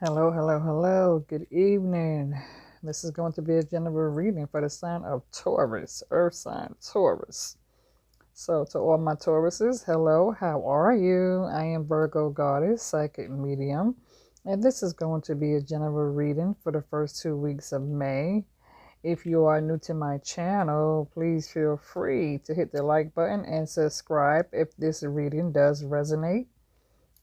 Hello, hello, hello. Good evening. This is going to be a general reading for the sign of Taurus, Earth sign Taurus. So, to all my Tauruses, hello, how are you? I am Virgo Goddess, Psychic Medium, and this is going to be a general reading for the first 2 weeks of May. If you are new to my channel, please feel free to hit the like button and subscribe if this reading does resonate.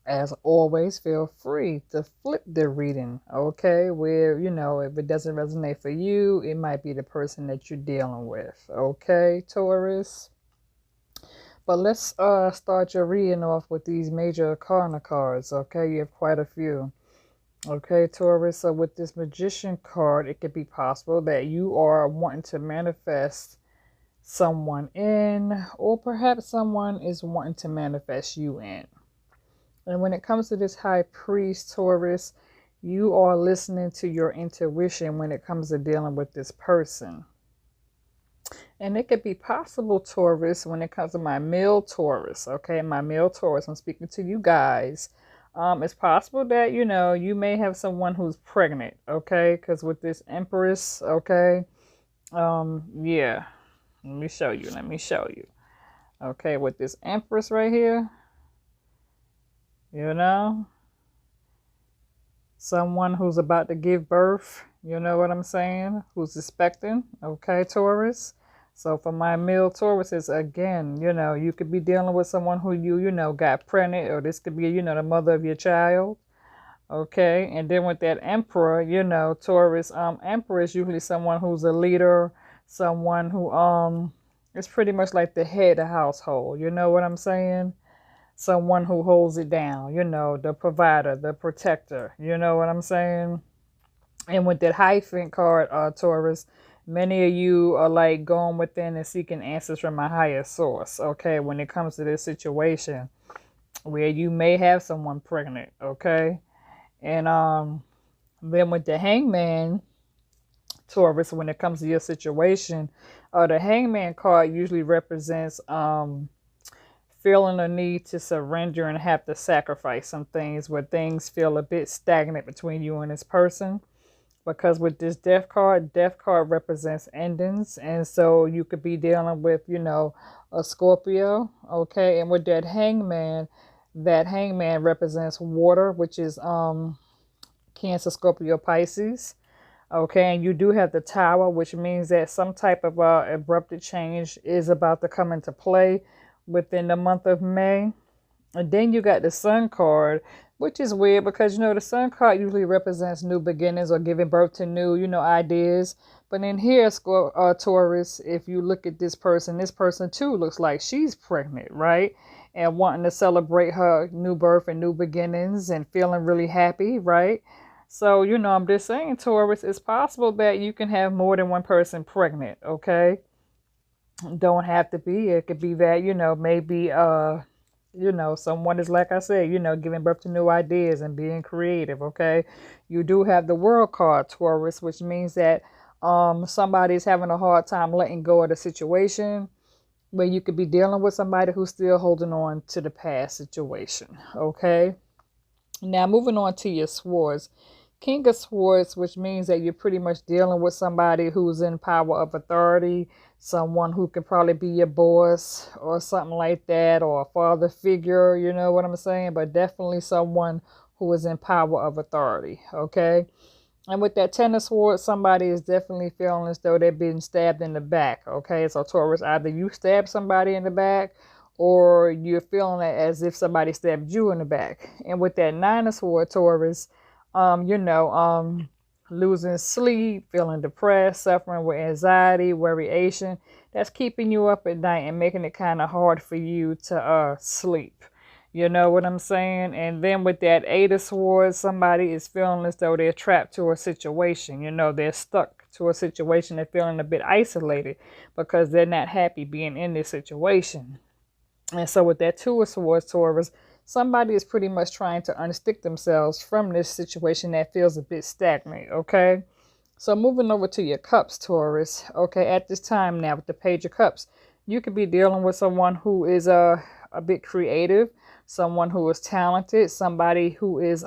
As always, feel free to flip the reading, okay? Where, if it doesn't resonate for you, it might be the person that you're dealing with, okay, Taurus? But let's start your reading off with these major arcana cards, okay? You have quite a few. Okay, Taurus, so with this Magician card, it could be possible that you are wanting to manifest someone in, or perhaps someone is wanting to manifest you in. And when it comes to this High Priest, Taurus, you are listening to your intuition when it comes to dealing with this person. And it could be possible, Taurus, when it comes to my male Taurus, okay? My male Taurus, I'm speaking to you guys. It's possible that, you may have someone who's pregnant, okay? Because with this Empress, okay? Yeah. Let me show you. Okay, with this Empress right here, someone who's about to give birth, you know what I'm saying? Who's expecting, okay, Taurus? So for my male Tauruses, again, you could be dealing with someone who got pregnant, or this could be, the mother of your child, okay? And then with that Emperor, Taurus, Emperor is usually someone who's a leader, someone who is pretty much like the head of the household, you know what I'm saying? Someone who holds it down, the provider, the protector, you know what I'm saying? And with that Hierophant card, Taurus, many of you are like going within and seeking answers from a higher source, okay, when it comes to this situation where you may have someone pregnant, okay? And then with the Hangman, Taurus, when it comes to your situation, the Hangman card usually represents feeling a need to surrender and have to sacrifice some things, where things feel a bit stagnant between you and this person. Because with this death card represents endings. And so you could be dealing with, a Scorpio, okay? And with that hangman represents water, which is Cancer, Scorpio, Pisces. Okay, and you do have the Tower, which means that some type of abrupt change is about to come into play within the month of May. And then you got the Sun card, which is weird because, the Sun card usually represents new beginnings or giving birth to new, ideas. But in here, Taurus, if you look at this person too looks like she's pregnant, right? And wanting to celebrate her new birth and new beginnings and feeling really happy, right? So, I'm just saying, Taurus, it's possible that you can have more than one person pregnant, okay? Don't have to be. It could be that, maybe someone is, like I said, giving birth to new ideas and being creative, okay? You do have the World card, Taurus, which means that somebody's having a hard time letting go of the situation, where you could be dealing with somebody who's still holding on to the past situation, okay? Now, moving on to your swords. King of Swords, which means that you're pretty much dealing with somebody who's in power of authority, someone who could probably be your boss or something like that, or a father figure, you know what I'm saying? But definitely someone who is in power of authority, okay? And with that Ten of Swords, somebody is definitely feeling as though they're being stabbed in the back, okay? So Taurus, either you stab somebody in the back, or you're feeling it as if somebody stabbed you in the back. And with that Nine of Swords, Taurus, losing sleep, feeling depressed, suffering with anxiety, worryation, that's keeping you up at night and making it kind of hard for you to sleep. You know what I'm saying? And then with that Eight of Swords, somebody is feeling as though they're trapped to a situation. They're stuck to a situation. They're feeling a bit isolated because they're not happy being in this situation. And so with that Two of Swords, Taurus, somebody is pretty much trying to unstick themselves from this situation that feels a bit stagnant, okay? So moving over to your Cups, Taurus, okay, at this time now with the Page of Cups, you could be dealing with someone who is a bit creative, someone who is talented, somebody who is,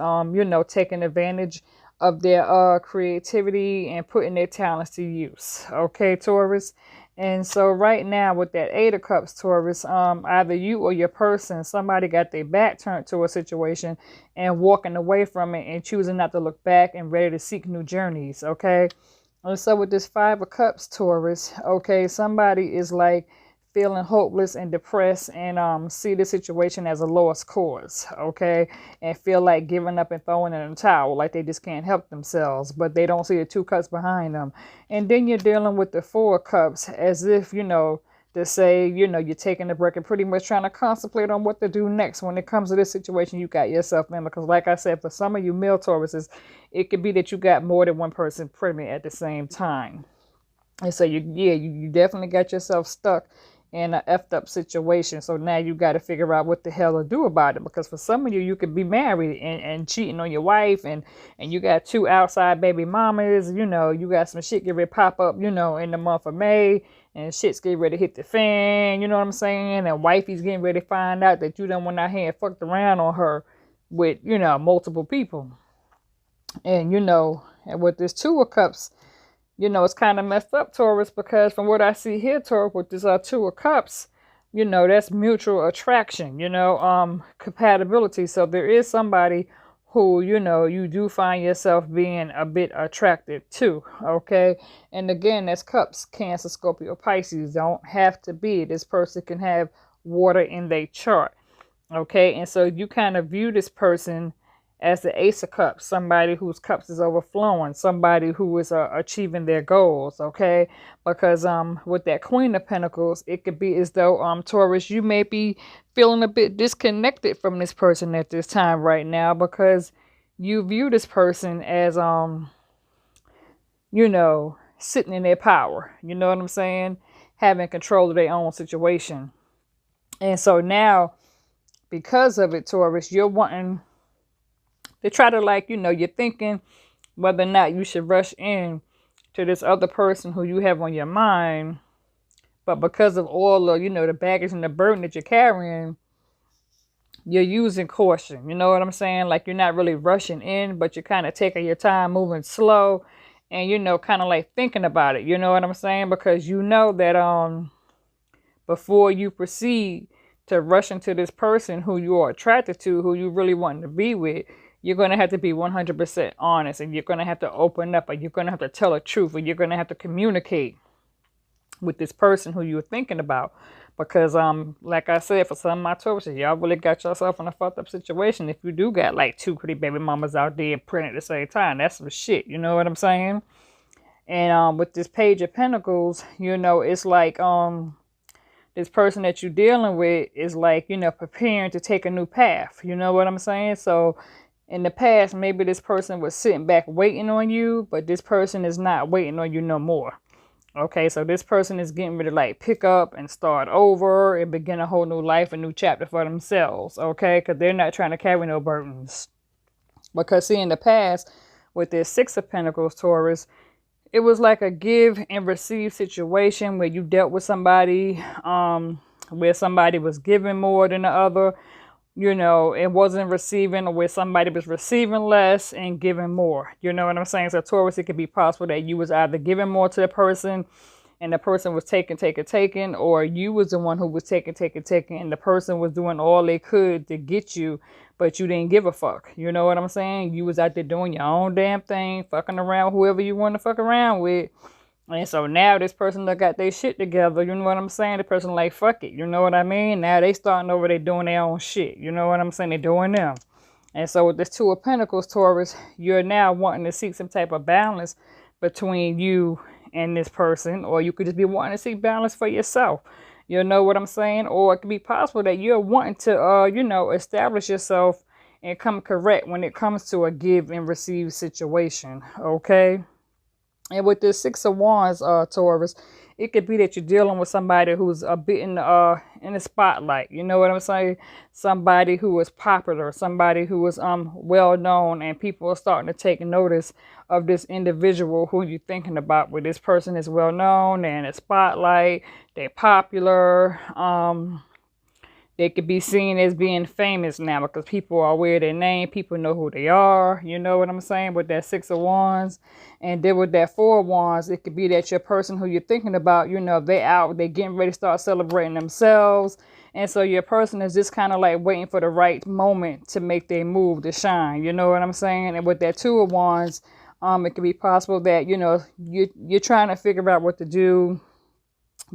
taking advantage of their creativity and putting their talents to use. Okay, Taurus. And so right now with that Eight of Cups, Taurus, either you or your person, somebody got their back turned to a situation and walking away from it and choosing not to look back and ready to seek new journeys. Okay. And so with this Five of Cups, Taurus, okay, somebody is like feeling hopeless and depressed and see the situation as a lost cause, okay, and feel like giving up and throwing in the towel, like they just can't help themselves, but they don't see the Two Cups behind them. And then you're dealing with the Four of Cups as if, to say, you're taking a break and pretty much trying to contemplate on what to do next when it comes to this situation you got yourself in. Because like I said, for some of you male Tauruses, it could be that you got more than one person pregnant at the same time. And so you definitely got yourself stuck in an effed up situation. So now you got to figure out what the hell to do about it. Because for some of you, you could be married and cheating on your wife, and you got 2 outside baby mamas. You got some shit get ready to pop up, in the month of May, and shit's getting ready to hit the fan. You know what I'm saying? And wifey's getting ready to find out that you done went out here and fucked around on her with, multiple people. And, and with this Two of Cups, it's kind of messed up, Taurus, because from what I see here, Taurus, with this Two of Cups, that's mutual attraction, compatibility. So there is somebody who, you do find yourself being a bit attracted to, okay? And again, that's Cups, Cancer, Scorpio, Pisces. Don't have to be. This person can have water in their chart, okay? And so you kind of view this person as the Ace of Cups, somebody whose cups is overflowing, somebody who is achieving their goals, okay? Because with that Queen of Pentacles, it could be as though, Taurus, you may be feeling a bit disconnected from this person at this time right now, because you view this person as, sitting in their power. You know what I'm saying? Having control of their own situation. And so now, because of it, Taurus, you're wanting they try to you're thinking whether or not you should rush in to this other person who you have on your mind. But because of all the, the baggage and the burden that you're carrying, you're using caution. You know what I'm saying? Like you're not really rushing in, but you're kind of taking your time, moving slow, and, kind of like thinking about it. You know what I'm saying? Because you know that before you proceed to rush into this person who you are attracted to, who you really want to be with, you're going to have to be 100% honest, and you're going to have to open up, and you're going to have to tell the truth, and you're going to have to communicate with this person who you're thinking about. Because, like I said, for some of my Tauruses, y'all really got yourself in a fucked up situation. If you do got like 2 pretty baby mamas out there pregnant at the same time, that's some shit. You know what I'm saying? And with this Page of Pentacles, it's like this person that you're dealing with is like, preparing to take a new path. You know what I'm saying? So in the past, maybe this person was sitting back waiting on you, but this person is not waiting on you no more. Okay, so this person is getting ready to like pick up and start over and begin a whole new life, a new chapter for themselves. Okay, because they're not trying to carry no burdens. Because see, in the past, with this Six of Pentacles, Taurus, it was like a give and receive situation where you dealt with somebody, where somebody was giving more than the other. It wasn't receiving, or where somebody was receiving less and giving more. You know what I'm saying? So Taurus, it could be possible that you was either giving more to the person and the person was taking, or you was the one who was taking, and the person was doing all they could to get you, but you didn't give a fuck. You know what I'm saying? You was out there doing your own damn thing, fucking around with whoever you want to fuck around with. And so now this person that got their shit together, you know what I'm saying? The person like, fuck it, you know what I mean? Now they starting over, they doing their own shit. You know what I'm saying? They doing them. And so with this Two of Pentacles, Taurus, you're now wanting to seek some type of balance between you and this person. Or you could just be wanting to seek balance for yourself. You know what I'm saying? Or it could be possible that you're wanting to, establish yourself and come correct when it comes to a give and receive situation. Okay? And with this Six of Wands, Taurus, it could be that you're dealing with somebody who's a bit in the spotlight. You know what I'm saying? Somebody who is popular, somebody who is well known, and people are starting to take notice of this individual who you're thinking about. Where this person is well known, they're in the spotlight, they're popular. They could be seen as being famous now because people are aware of their name. People know who they are. You know what I'm saying? With that Six of Wands. And then with that Four of Wands, it could be that your person who you're thinking about, you know, they out, they getting ready to start celebrating themselves. And so your person is just kind of like waiting for the right moment to make their move to shine. You know what I'm saying? And with that Two of Wands, it could be possible that, you know, you're trying to figure out what to do,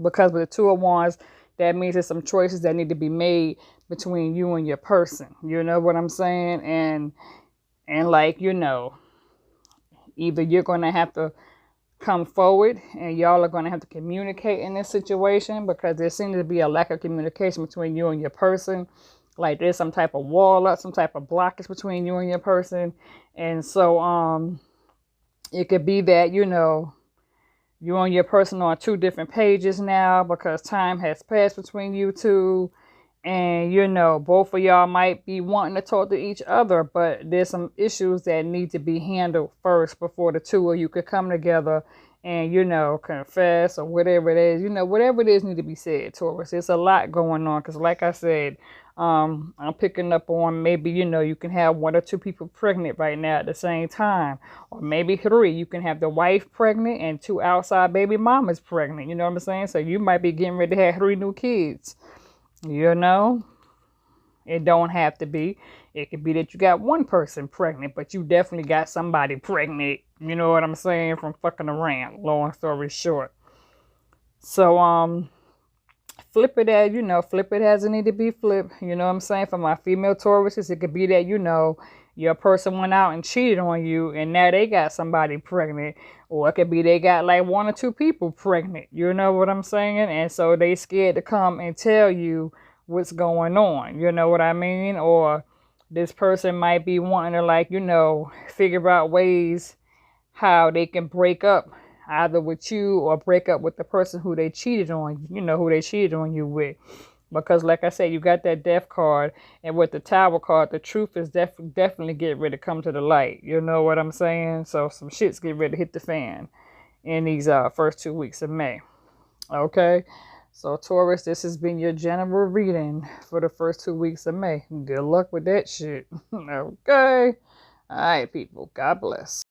because with the Two of Wands, that means there's some choices that need to be made between you and your person. You know what I'm saying? And like, you know, either you're going to have to come forward and y'all are going to have to communicate in this situation, because there seems to be a lack of communication between you and your person. Like there's some type of wall up, some type of blockage between you and your person. And so it could be that, you know, you and your person are on two different pages now because time has passed between you two. And, you know, both of y'all might be wanting to talk to each other, but there's some issues that need to be handled first before the two of you could come together and, you know, confess or whatever it is. You know, whatever it is need to be said, Taurus. There's a lot going on because, like I said, I'm picking up on maybe, you know, you can have one or two people pregnant right now at the same time. Or maybe three. You can have the wife pregnant and two outside baby mamas pregnant. You know what I'm saying? So you might be getting ready to have 3 new kids. You know? It don't have to be. It could be that you got one person pregnant, but you definitely got somebody pregnant. You know what I'm saying? From fucking around. Long story short. So, flip it as, you know, flip it as it need to be flipped. You know what I'm saying? For my female Tauruses, it could be that, you know, your person went out and cheated on you and now they got somebody pregnant. Or it could be they got like 1 or 2 people pregnant. You know what I'm saying? And so they scared to come and tell you what's going on. You know what I mean? Or this person might be wanting to, like, you know, figure out ways how they can break up either with you or break up with the person who they cheated on, you know, who they cheated on you with. Because like I said, you got that death card, and with the Tower card, the truth is definitely getting ready to come to the light. You know what I'm saying? So some shit's getting ready to hit the fan in these first 2 weeks of May. Okay? So Taurus, this has been your general reading for the first 2 weeks of May. Good luck with that shit. Okay? All right, people. God bless.